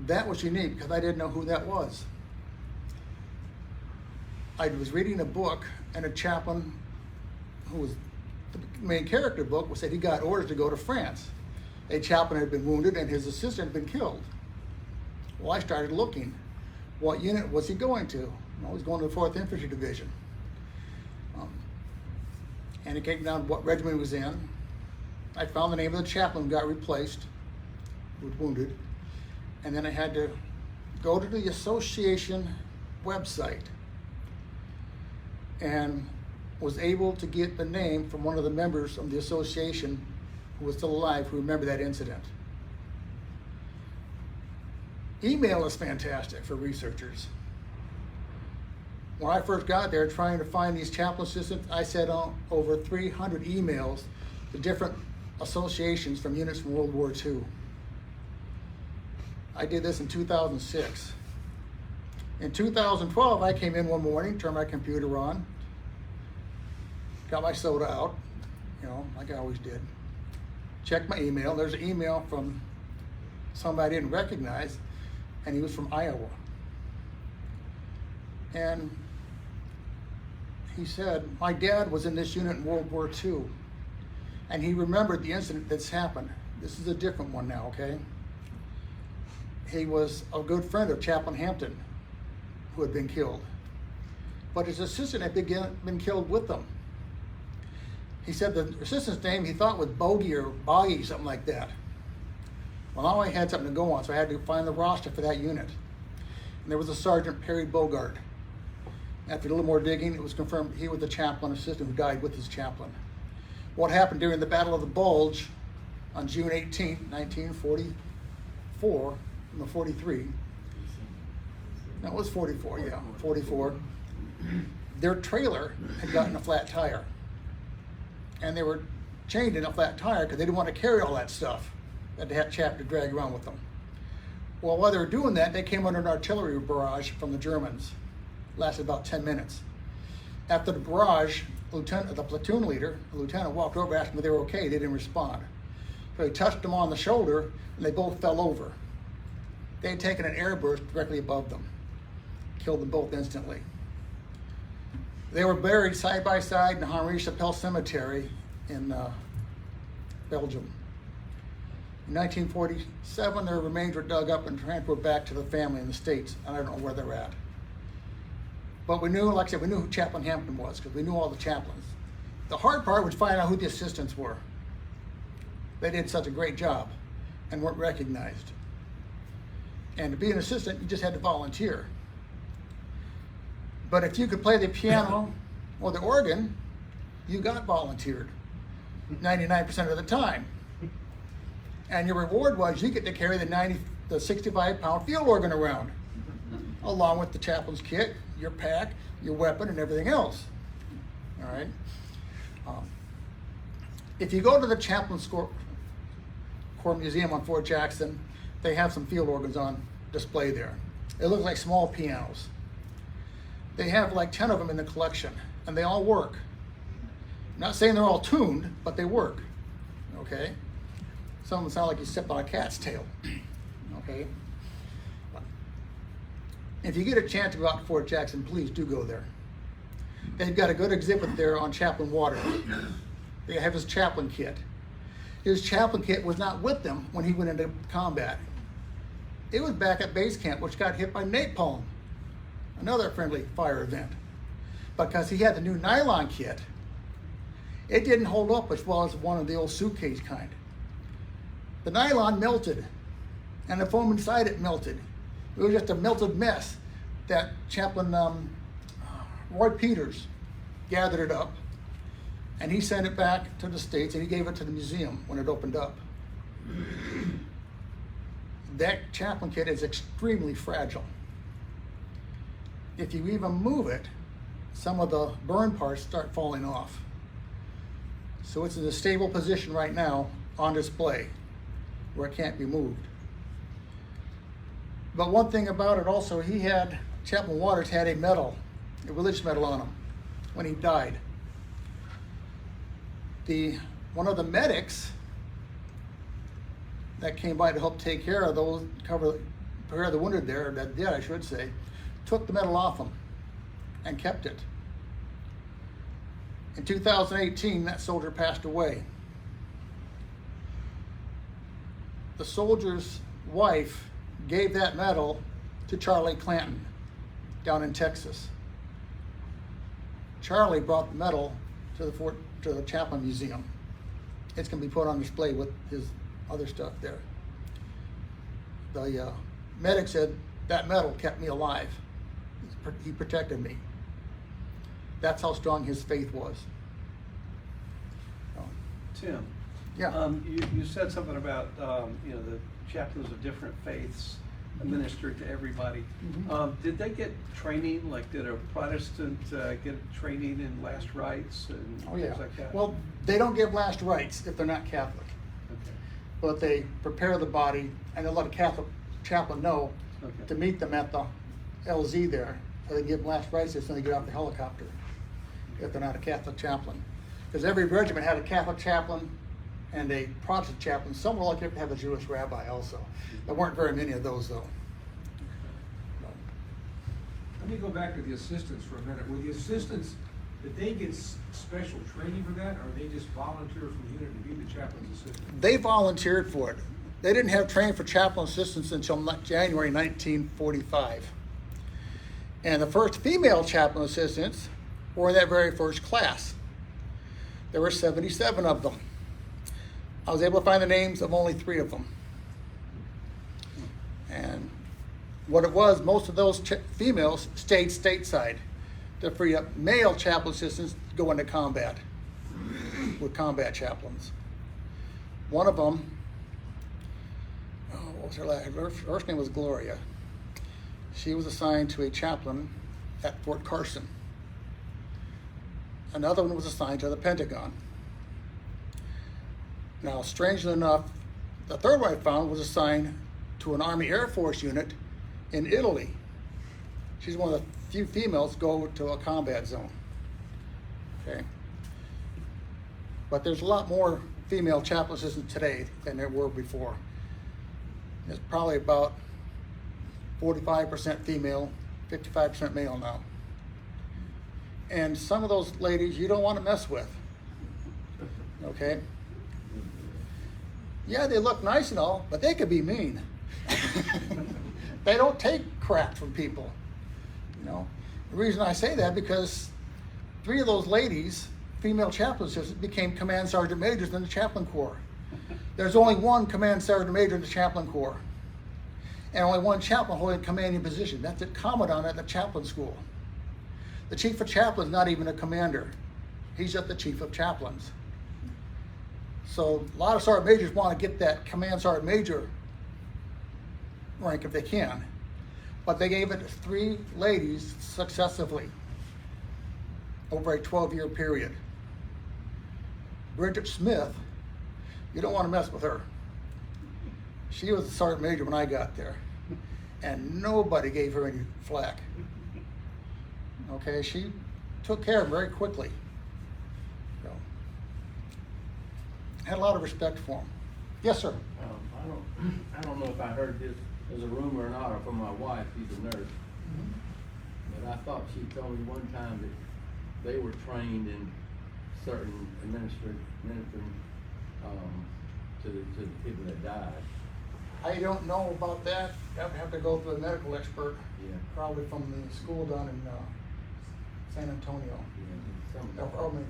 Speaker 2: That was unique because I didn't know who that was. I was reading a book, and a chaplain who was the main character of the book said he got orders to go to France. A chaplain had been wounded and his assistant had been killed. Well, I started looking. What unit was he going to? Well, he was going to the 4th Infantry Division. And it came down to what regiment he was in. I found the name of the chaplain who got replaced, who was wounded. And then I had to go to the association website and was able to get the name from one of the members of the association who was still alive, who remembered that incident. Email is fantastic for researchers. When I first got there trying to find these chaplain assistants, I sent out over 300 emails to different associations from units from World War II. I did this in 2006. In 2012, I came in one morning, turned my computer on, got my soda out, like I always did. Checked my email. There's an email from somebody I didn't recognize, and he was from Iowa. And he said, my dad was in this unit in World War II, and he remembered the incident that's happened. This is a different one now, okay? He was a good friend of Chaplain Hampton, who had been killed. But his assistant had been killed with them. He said the assistant's name he thought was Bogey or Boggy, something like that. Well, now I had something to go on, so I had to find the roster for that unit. And there was a Sergeant Perry Bogart. After a little more digging, it was confirmed he was the chaplain assistant who died with his chaplain. What happened during the Battle of the Bulge on June 18, 1944, no, 43. No, it was 44, yeah, 44. Their trailer had gotten a flat tire. And they were chained in a flat tire because they didn't want to carry all that stuff that they had to drag around with them. Well, while they were doing that, they came under an artillery barrage from the Germans. It lasted about 10 minutes. After the barrage, the platoon leader, the lieutenant, walked over, asked them if they were okay. They didn't respond. So he touched them on the shoulder, and they both fell over. They had taken an airburst directly above them. Killed them both instantly. They were buried side by side in the Henri-Chapelle Cemetery in Belgium. In 1947, their remains were dug up and transported back to the family in the States, and I don't know where they're at. But we knew, like I said, we knew who Chaplain Hampton was because we knew all the chaplains. The hard part was finding out who the assistants were. They did such a great job and weren't recognized. And to be an assistant, you just had to volunteer. But if you could play the piano or the organ, you got volunteered 99% of the time. And your reward was you get to carry the 65-pound field organ around, along with the chaplain's kit, your pack, your weapon, and everything else. All right. If you go to the Chaplains Corps Museum on Fort Jackson, they have some field organs on display there. They look like small pianos. They have like 10 of them in the collection, and they all work. I'm not saying they're all tuned, but they work. Okay. Some of them sound like you stepped on a cat's tail. Okay. If you get a chance to go out to Fort Jackson, please do go there. They've got a good exhibit there on Chaplain Waters. They have his chaplain kit. His chaplain kit was not with them when he went into combat. It was back at base camp, which got hit by napalm, another friendly fire event. Because he had the new nylon kit, it didn't hold up as well as one of the old suitcase kind. The nylon melted, and the foam inside it melted. It was just a melted mess that Chaplain Roy Peters gathered it up, and he sent it back to the States, and he gave it to the museum when it opened up. That chaplain kit is extremely fragile. If you even move it, some of the burn parts start falling off. So it's in a stable position right now on display where it can't be moved. But one thing about it also, Chaplain Waters had a religious medal on him when he died. One of the medics that came by to help take care of those, prepare the wounded there, that dead I should say, took the medal off him and kept it. In 2018, that soldier passed away. The soldier's wife gave that medal to Charlie Clanton down in Texas. Charlie brought the medal to the Chaplain Museum. It's going to be put on display with his other stuff there. The medic said, that medal kept me alive. He protected me. That's how strong his faith was.
Speaker 1: Tim?
Speaker 2: Yeah.
Speaker 1: You said something about, the chaplains of different faiths administered to everybody.
Speaker 2: Mhm.
Speaker 1: Did they get training, like did a Protestant get training in last rites and
Speaker 2: Oh, yeah.
Speaker 1: things like that?
Speaker 2: Well, they don't give last rites if they're not Catholic,
Speaker 1: Okay.
Speaker 2: but they prepare the body, and they let a Catholic chaplain know
Speaker 1: Okay.
Speaker 2: to meet them at the LZ there, so they give last rites as soon as they get off the helicopter, if they're not a Catholic chaplain. Because every regiment had a Catholic chaplain and a Protestant chaplain. Some were lucky enough to have a Jewish rabbi also. There weren't very many of those though.
Speaker 5: Let me go back to the assistants for a minute. Were the assistants, did they get special training for that, or they just volunteered from the unit to be the chaplain's assistant?
Speaker 2: They volunteered for it. They didn't have training for chaplain assistants until January 1945. And the first female chaplain assistants were in that very first class. There were 77 of them. I was able to find the names of only 3 of them. And what it was, most of those females stayed stateside to free up male chaplain assistants to go into combat with combat chaplains. One of them, what was her last? Her first name was Gloria. She was assigned to a chaplain at Fort Carson. Another one was assigned to the Pentagon. Now, strangely enough, the third one I found was assigned to an Army Air Force unit in Italy. She's one of the few females to go to a combat zone. Okay. But there's a lot more female chaplain assistants today than there were before. There's probably about 45% female, 55% male now. And some of those ladies you don't want to mess with. Okay? Yeah, they look nice and all, but they could be mean. They don't take crap from people. You know, the reason I say that because 3 of those ladies, female chaplain assistants, became command sergeant majors in the chaplain corps. There's only 1 command sergeant major in the chaplain corps, and only 1 chaplain holding a commanding position. That's a commandant at the chaplain school. The chief of chaplains is not even a commander. He's just the chief of chaplains. So a lot of sergeant majors want to get that command sergeant major rank if they can. But they gave it to 3 ladies successively over a 12-year period. Bridget Smith, you don't want to mess with her. She was a sergeant major when I got there, and nobody gave her any flack. Okay, she took care of him very quickly. So, had a lot of respect for him. Yes, sir.
Speaker 6: I don't know if I heard this as a rumor or not, or from my wife, she's a nurse. But I thought she told me one time that they were trained in certain ministering to the people that died.
Speaker 2: I don't know about that. I have to go through a medical expert,
Speaker 6: Yeah.
Speaker 2: probably from the school down in San Antonio.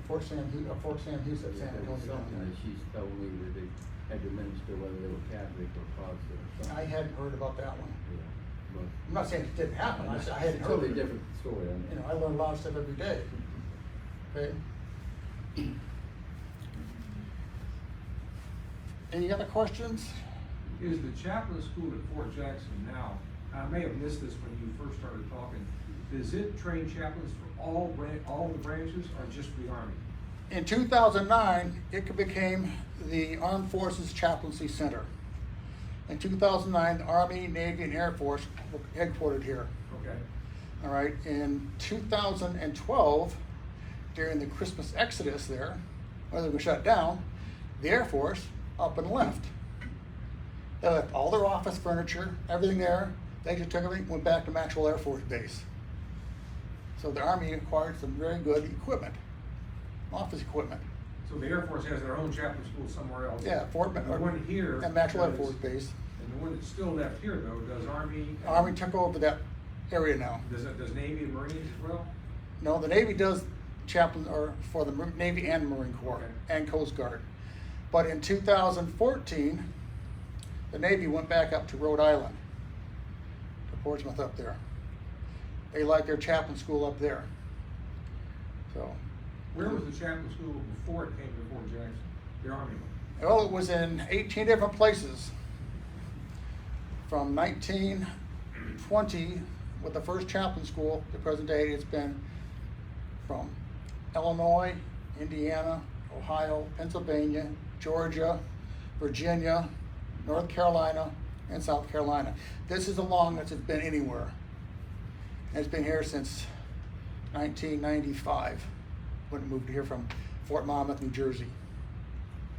Speaker 2: Fort Sam Hughes at San
Speaker 6: There was
Speaker 2: Antonio.
Speaker 6: something that she's told me that they had to minister whether they were Catholic or Protestant or something.
Speaker 2: I hadn't heard about that one.
Speaker 6: Yeah, but
Speaker 2: I'm not saying it didn't happen. I
Speaker 6: it's
Speaker 2: hadn't
Speaker 6: a
Speaker 2: heard
Speaker 6: totally
Speaker 2: of it.
Speaker 6: different story. I mean.
Speaker 2: You know, I learn a lot of stuff every day. Okay. Any other questions?
Speaker 5: Is the chaplain school at Fort Jackson now, I may have missed this when you first started talking, does it train chaplains for all the branches or just the Army?
Speaker 2: In 2009, it became the Armed Forces Chaplaincy Center. In 2009, the Army, Navy, and Air Force were headquartered here.
Speaker 5: Okay.
Speaker 2: All right, in 2012, during the Christmas exodus there, where they were shut down, the Air Force up and left. They left all their office furniture, everything there. They just took everything, went back to Maxwell Air Force Base. So the Army acquired some very good equipment, office equipment.
Speaker 5: So the Air Force has their own chaplain school somewhere else?
Speaker 2: Yeah, Fort
Speaker 5: The one here.
Speaker 2: at Maxwell Air
Speaker 5: does-
Speaker 2: Force Base.
Speaker 5: And the one that's still left here though, does Army?
Speaker 2: Army took over that area now.
Speaker 5: Does Navy and Marines as well?
Speaker 2: No, the Navy does chaplain, or for the Navy and Marine Corps
Speaker 5: Okay.
Speaker 2: and Coast Guard. But in 2014, the Navy went back up to Rhode Island, to Portsmouth up there. They like their chaplain school up there. So,
Speaker 5: Where was the chaplain school before it came to Fort Jackson? The Army one?
Speaker 2: well, it was in 18 different places. From 1920, with the first chaplain school, to present day, it's been from Illinois, Indiana, Ohio, Pennsylvania, Georgia, Virginia, North Carolina, and South Carolina. This is the longest it's been anywhere. And it's been here since 1995, when it moved here from Fort Monmouth, New Jersey.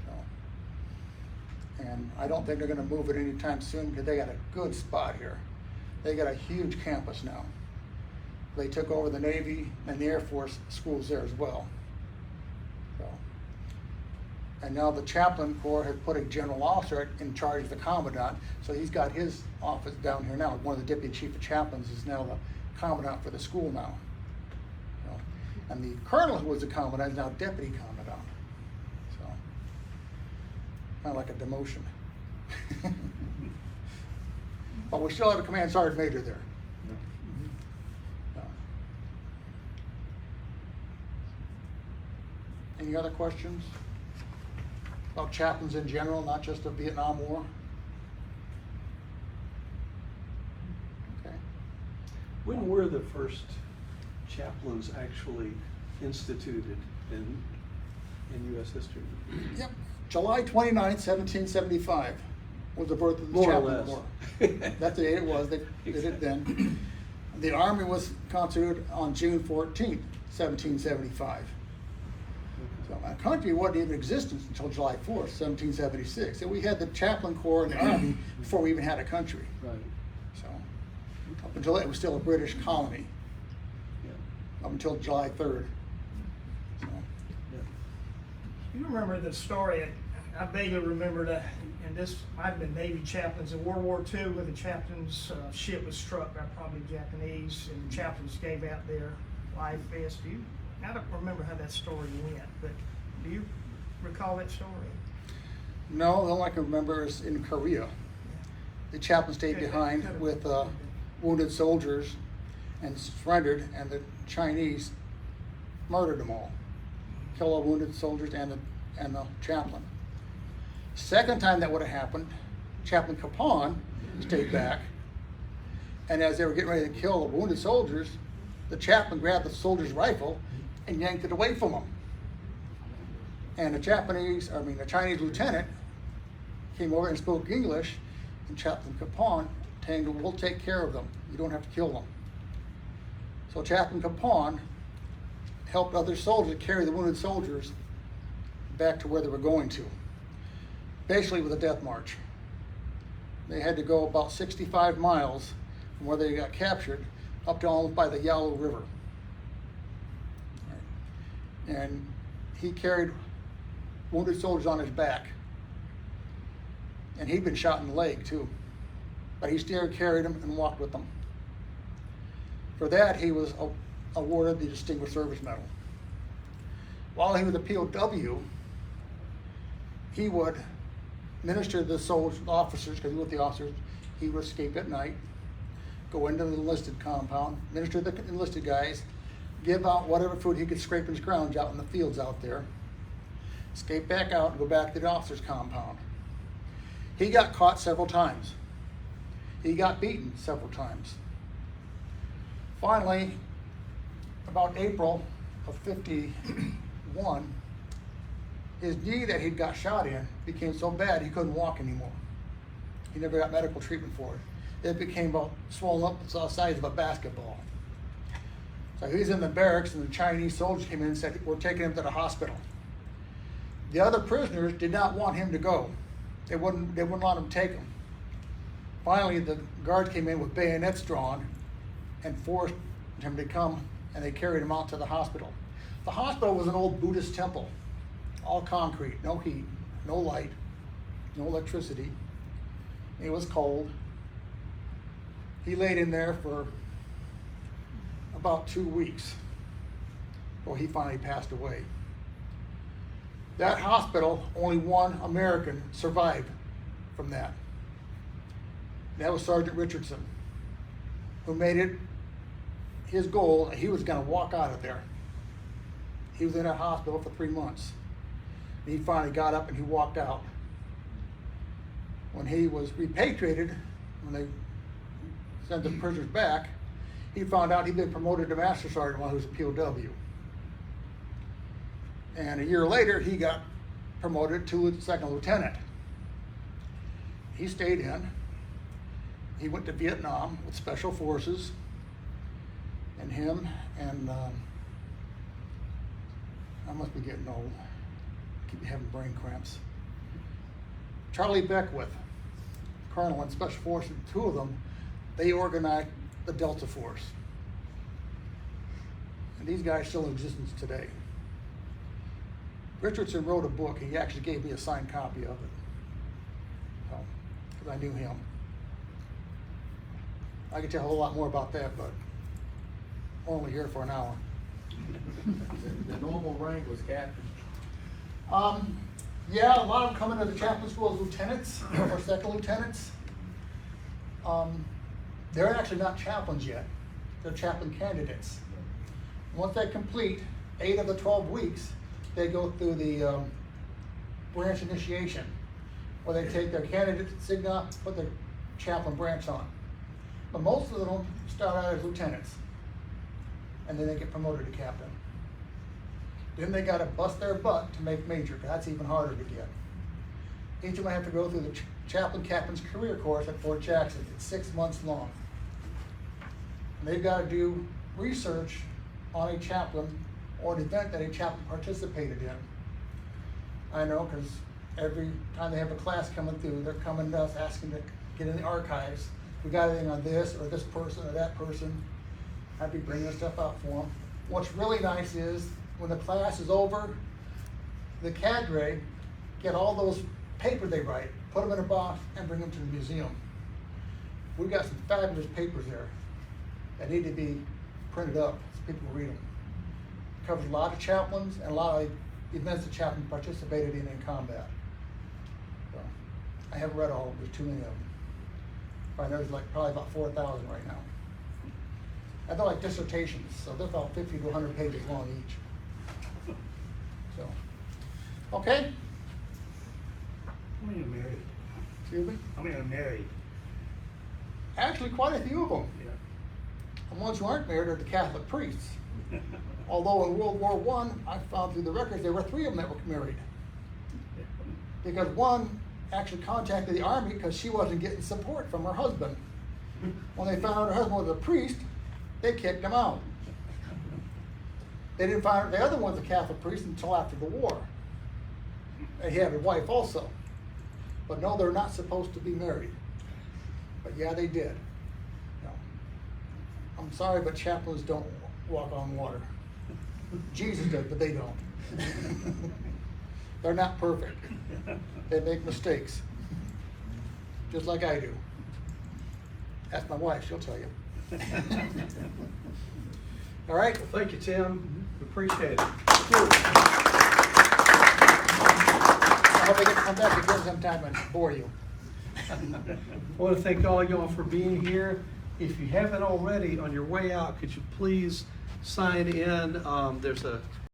Speaker 2: So, and I don't think they're gonna move it anytime soon, because they got a good spot here. They got a huge campus now. They took over the Navy and the Air Force schools there as well. So, and now the chaplain corps has put a general officer in charge of the commandant, so he's got his office down here now. One of the deputy chief of chaplains is now the commandant for the school now. So, and the colonel who was the commandant is now deputy commandant. So, kind of like a demotion. But we still have a command sergeant major there. So. Any other questions about chaplains in general, not just the Vietnam War? Okay.
Speaker 1: When were the first chaplains actually instituted in U.S. history?
Speaker 2: Yep. July 29th, 1775 was the birth of the
Speaker 1: More or
Speaker 2: chaplain
Speaker 1: less.
Speaker 2: corps. That's the day it was. They did it then. The Army was constituted on June 14th, 1775. So our country wasn't even in existence until July 4th, 1776. So we had the chaplain corps and the Army before we even had a country.
Speaker 1: Right.
Speaker 2: So up until that, it was still a British colony,
Speaker 1: Yeah.
Speaker 2: up until July 3rd. So,
Speaker 1: Yeah.
Speaker 7: You remember the story, I vaguely remember that, and this might have been Navy chaplains in World War II, where the chaplain's ship was struck by probably Japanese, and the chaplains gave out their life vests. I don't remember how that story went, but do you recall that story?
Speaker 2: no, the only I can remember is in Korea. The chaplain stayed behind with wounded soldiers and surrendered, and the Chinese murdered them all. Killed all wounded soldiers and the chaplain. Second time that would have happened, Chaplain Capon stayed back, and as they were getting ready to kill the wounded soldiers, the chaplain grabbed the soldier's rifle and yanked it away from him. And the Chinese lieutenant came over and spoke English, and Chaplain Capon told him, "We'll take care of them. You don't have to kill them." So Chaplain Capon helped other soldiers carry the wounded soldiers back to where they were going to. Basically with a death march. They had to go about 65 miles from where they got captured up to almost by the Yalu River. And he carried wounded soldiers on his back. And he'd been shot in the leg too. But he still carried them and walked with them. For that, he was awarded the Distinguished Service Medal. While he was a POW, he would minister to the soldiers, officers, because he was with the officers. He would escape at night, go into the enlisted compound, minister to the enlisted guys, give out whatever food he could scrape and scrounge out in the fields out there, escape back out and go back to the officers' compound. He got caught several times. He got beaten several times. Finally, about April of 51, his knee that he'd got shot in became so bad he couldn't walk anymore. He never got medical treatment for it. It became about swollen up the size of a basketball. So he's in the barracks, and the Chinese soldiers came in and said, "We're taking him to the hospital." The other prisoners did not want him to go. They wouldn't let him take him. Finally, the guards came in with bayonets drawn and forced him to come, and they carried him out to the hospital. The hospital was an old Buddhist temple, all concrete, no heat, no light, no electricity. It was cold. He laid in there for about 2 weeks before he finally passed away. That hospital, only one American survived from that. That was Sergeant Richardson, who made it his goal. He was going to walk out of there. He was in that hospital for 3 months. And he finally got up and he walked out. When he was repatriated, when they sent the prisoners back, he found out he'd been promoted to Master Sergeant while he was a POW. And a year later, he got promoted to second lieutenant. He stayed in. He went to Vietnam with Special Forces, and him and I must be getting old. I keep having brain cramps. Charlie Beckwith, Colonel in Special Forces, two of them, they organized the Delta Force. And these guys still in existence today. Richardson wrote a book. He actually gave me a signed copy of it, because I knew him. I could tell a whole lot more about that, but we're only here for an hour.
Speaker 6: The normal rank was captain.
Speaker 2: Yeah, a lot of them come into the chaplain school as lieutenants or second lieutenants. They're actually not chaplains yet. They're chaplain candidates. Once they complete 8 of the 12 weeks, they go through the branch initiation, where they take their candidate signa, put their chaplain branch on. But most of them start out as lieutenants, and then they get promoted to captain. Then they gotta bust their butt to make major, 'cause that's even harder to get. Each of them have to go through the chaplain captain's career course at Fort Jackson. It's 6 months long. And they've gotta do research on a chaplain or an event that a chaplain participated in. I know, because every time they have a class coming through, they're coming to us asking to get in the archives. We got anything on this or this person or that person. I'd be bringing stuff out for them. What's really nice is when the class is over, the cadre get all those papers they write, put them in a box, and bring them to the museum. We've got some fabulous papers there that need to be printed up so people can read them. It covers a lot of chaplains and a lot of events that chaplains participated in combat. So, I haven't read all of them, there's too many of them. I know there's probably about 4,000 right now. And they're like dissertations, so they're about 50 to 100 pages long each. So, okay?
Speaker 8: How many are married?
Speaker 2: Excuse me?
Speaker 8: How many are married?
Speaker 2: Actually, quite a few of them.
Speaker 8: Yeah.
Speaker 2: The ones who aren't married are the Catholic priests. Although in World War I found through the records there were 3 of them that were married. Because one actually contacted the army because she wasn't getting support from her husband. When they found out her husband was a priest, they kicked him out. They didn't find out the other one's a Catholic priest until after the war. And he had a wife also. But no, they're not supposed to be married. But yeah, they did. No. I'm sorry, but chaplains don't walk on water. Jesus does, but they don't. They're not perfect. They make mistakes. Just like I do. Ask my wife, she'll tell you. All right?
Speaker 1: Well, thank you, Tim. We appreciate it.
Speaker 2: Thank you. I hope I get to come back again sometime and bore you.
Speaker 1: I want to thank all y'all for being here. If you haven't already, on your way out, could you please sign in? There's a